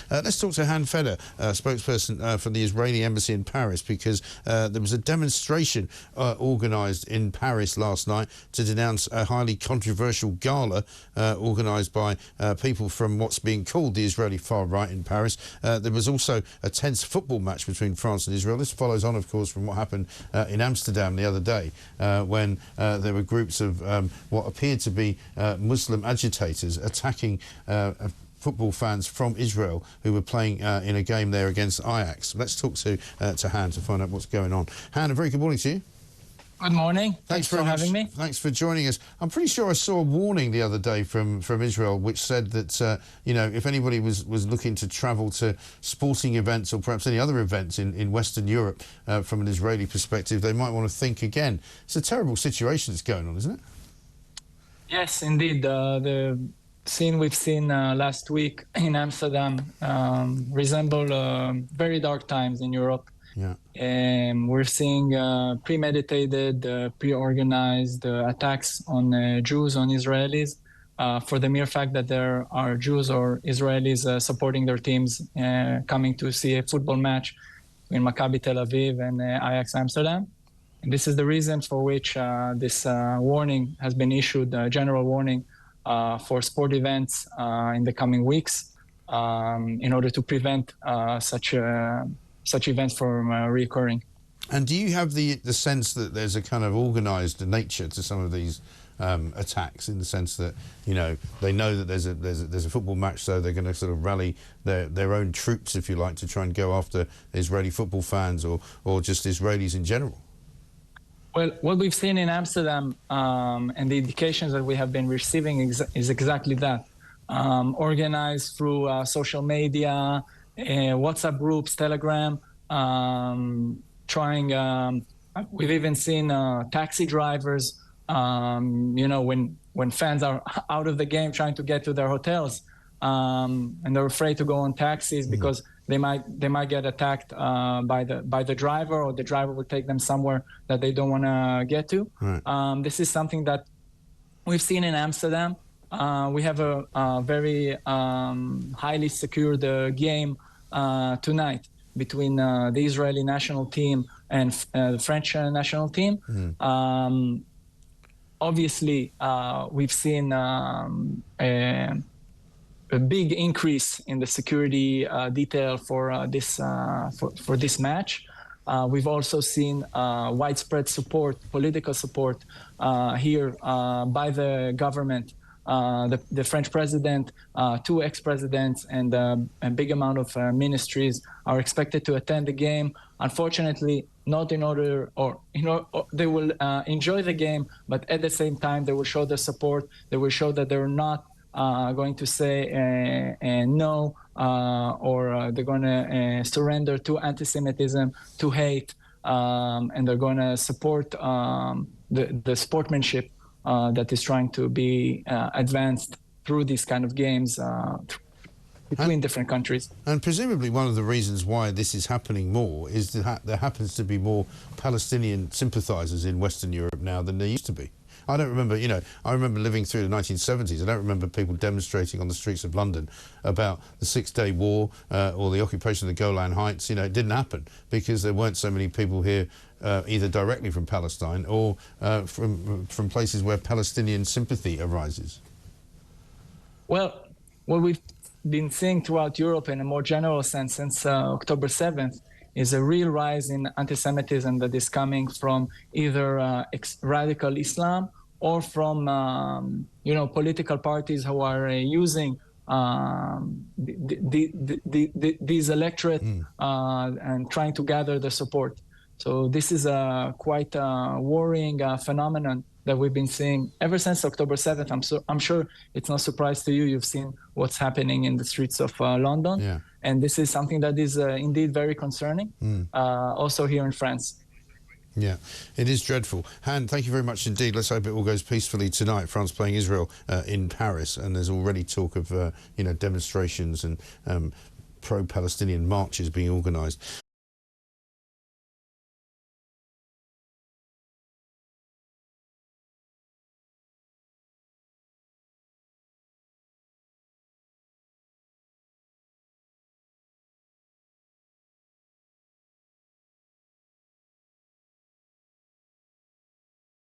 Let's talk to Han Feder, spokesperson for the Israeli embassy in Paris, because there was a demonstration organised in Paris last night to denounce a highly controversial gala organised by people from what's being called the Israeli far right in Paris. There was also a tense football match between France and Israel. This follows on, of course, from what happened in Amsterdam the other day, when there were groups of what appeared to be Muslim agitators attacking football fans from Israel who were playing in a game there against Ajax. Let's talk to Han to find out what's going on. Han, a very good morning to you. Good morning. Thanks for having me. Thanks for joining us. I'm pretty sure I saw a warning the other day from Israel which said that, you know, if anybody was looking to travel to sporting events or perhaps any other events in Western Europe from an Israeli perspective, they might want to think again. It's a terrible situation that's going on, isn't it? Yes, indeed. The scene we've seen last week in Amsterdam resemble very dark times in Europe. Yeah. We're seeing premeditated, pre-organized attacks on Jews, on Israelis, for the mere fact that there are Jews or Israelis supporting their teams coming to see a football match in Maccabi Tel Aviv and Ajax Amsterdam. And this is the reason for which this warning has been issued, a general warning for sport events in the coming weeks, in order to prevent such events from reoccurring. And do you have the sense that there's a kind of organised nature to some of these attacks, in the sense that, you know that there's a football match, so they're going to sort of rally their own troops, if you like, to try and go after Israeli football fans or just Israelis in general? Well, what we've seen in Amsterdam and the indications that we have been receiving is exactly that. Organized through social media, WhatsApp groups, Telegram, we've even seen taxi drivers, when fans are out of the game trying to get to their hotels, and they're afraid to go on taxis because they might get attacked by the driver, or the driver will take them somewhere that they don't want to get to. Right. This is something that we've seen in Amsterdam. We have a very highly secured game tonight between the Israeli national team and the French national team. Obviously, we've seen a big increase in the security detail for this match. We've also seen widespread support, political support here by the government. The French president, 2 ex-presidents, and a big amount of ministries are expected to attend the game. Unfortunately, not in order, or they will enjoy the game, but at the same time they will show their support. They will show that they're not going to say no, or they're going to surrender to antisemitism, to hate, and they're going to support the sportsmanship that is trying to be advanced through these kind of games between different countries. And presumably one of the reasons why this is happening more is that there happens to be more Palestinian sympathisers in Western Europe now than there used to be. I don't remember, I remember living through the 1970s. I don't remember people demonstrating on the streets of London about the Six-Day War or the occupation of the Golan Heights. It didn't happen because there weren't so many people here either directly from Palestine or from places where Palestinian sympathy arises. Well, what we've been seeing throughout Europe in a more general sense since October 7th is a real rise in anti-Semitism that is coming from either radical Islam or from political parties who are using these electorate and trying to gather the support. So this is a quite worrying phenomenon that we've been seeing ever since October 7th. I'm sure it's no surprise to you. You've seen what's happening in the streets of London. Yeah. And this is something that is indeed very concerning, also here in France. Yeah, it is dreadful. Han, thank you very much indeed. Let's hope it all goes peacefully tonight. France playing Israel in Paris, and there's already talk of demonstrations and pro-Palestinian marches being organised.